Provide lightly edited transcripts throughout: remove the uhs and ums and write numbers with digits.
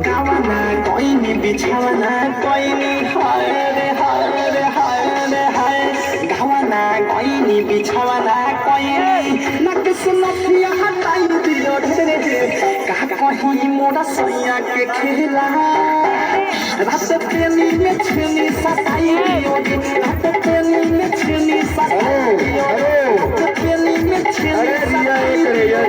गावाना कोइनी बिछावाना कोइनी हाय रे हाय रे हाय रे हाय गावाना कोइनी बिछावाना कोइनी नक सुनफिया हटाई दियो ढेरे का कहीं मोरा सैया के खेला रात पेनी में छेनी सताई दियो रात पेनी में छेनी सताई दियो रात पेनी में छेनी सताई दियो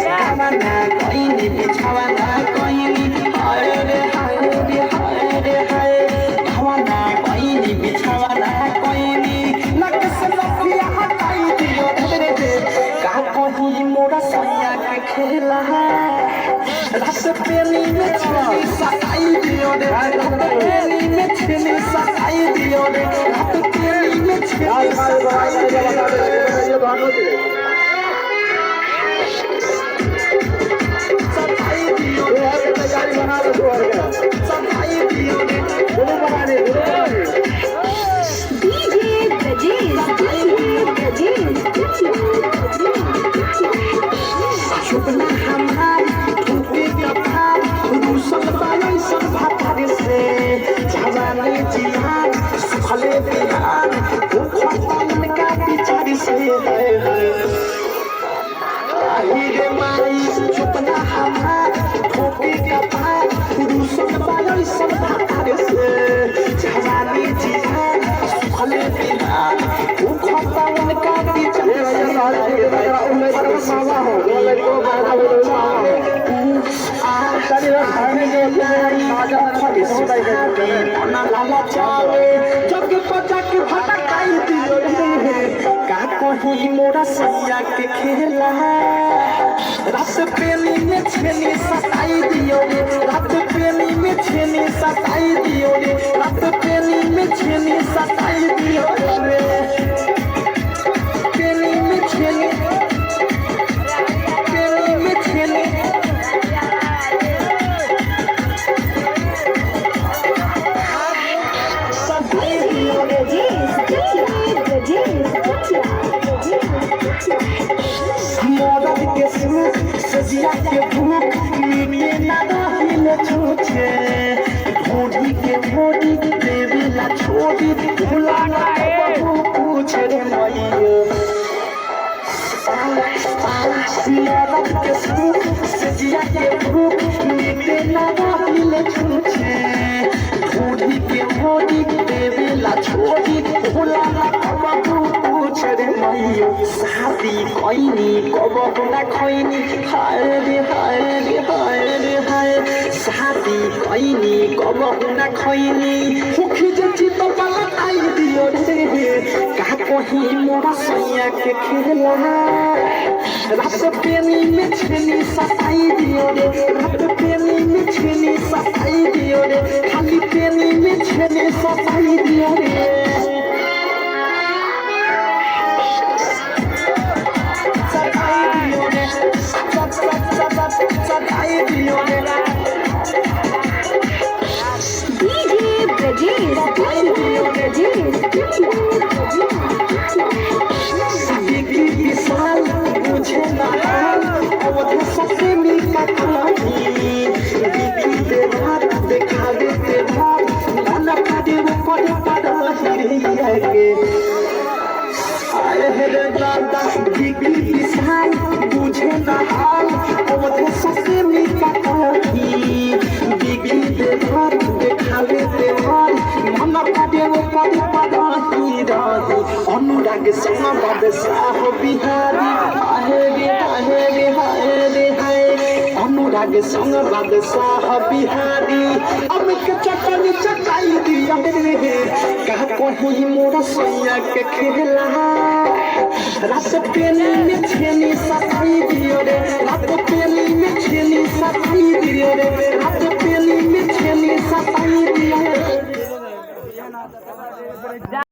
गावाना कोइनी बिछावाना कोइनी हाय रे हाय रे हाय रे हाय गावाना कोइनी बिछावाना कोइनी नक सुनफिया हटाई दियो ढेरे का कहीं मोरा सैया के खेला रात पेनी में छेनी सताई दियो रे रात पेनी में छेनी सताई दियो रे रात पेनी में छेनी सताई दियो रे सताई दियो रे तैयारी बना लो सताई दियो रे बोलो बनाने डीजे ब्रजेश शुभना हमार ठुके कपार रूसल बाई सब भातार से जवानी जिहान सुखले बिहान भूखन का बिचार से रे माई शुभना हमार ठुके कपार रूसल बाई सब भातार से जवानी जिहान सुखले बिहान भूखन का बिचार कहीं मोरा सैया के खेला रात पेनी में छेनी सताई दियो रे रात पेनी में छेनी सताई दियो रे रात पेनी में छेनी सताई दियो रे पेनी में छेनी सजिया के भूख मीठे ना रही छूछे ढोढ़ी के भोरी देवी ला छोड़ी भूला ना बहु पूछ रे मैया मरद के सुख सजिया के भूख मीठे ना रही छूछे ढोढ़ी के भोरी देवी ला छोड़ी भूला ना बहु पूछ रे मैया शादी कोइनी कब ना खोइनी हाय रे हाय रे हाय रे हाय शादी कोइनी कब ना खोइनी सुखी जची तो पलटाई दियो रे का कहीं मोरा सैया के खेला रात पेनी में छेनी सताई दियो रे रात पेनी में छेनी सताई दियो रे खाली पेनी में छेनी सताई दियो रे सताई दियो रे डीजे ब्रजेश सताई दियो रे विशाल मुझे ना अवध सबसे मिलका कहानी दे रात देखा देते भाग गाना पादे वो पड़े पड़ा हिरिया के आए रे दादा विशाल मुझे ना हाल अवध सबसे मिलका कहानी दे रात देखा देते भाग गाना पादे वो पड़े पड़ा हिरिया अनुराग संग बादशाह बिहारी हाय रे हाय रे हाय रे हाय अनुराग संग बादशाह बिहारी अब के चटनी चटाई दिया रे का कहीं मोरा सैया के खेला रात पेनी में छेनी सताई दियो रे रात पेनी में छेनी सताई दियो रे रात पेनी में छेनी सताई दियो रे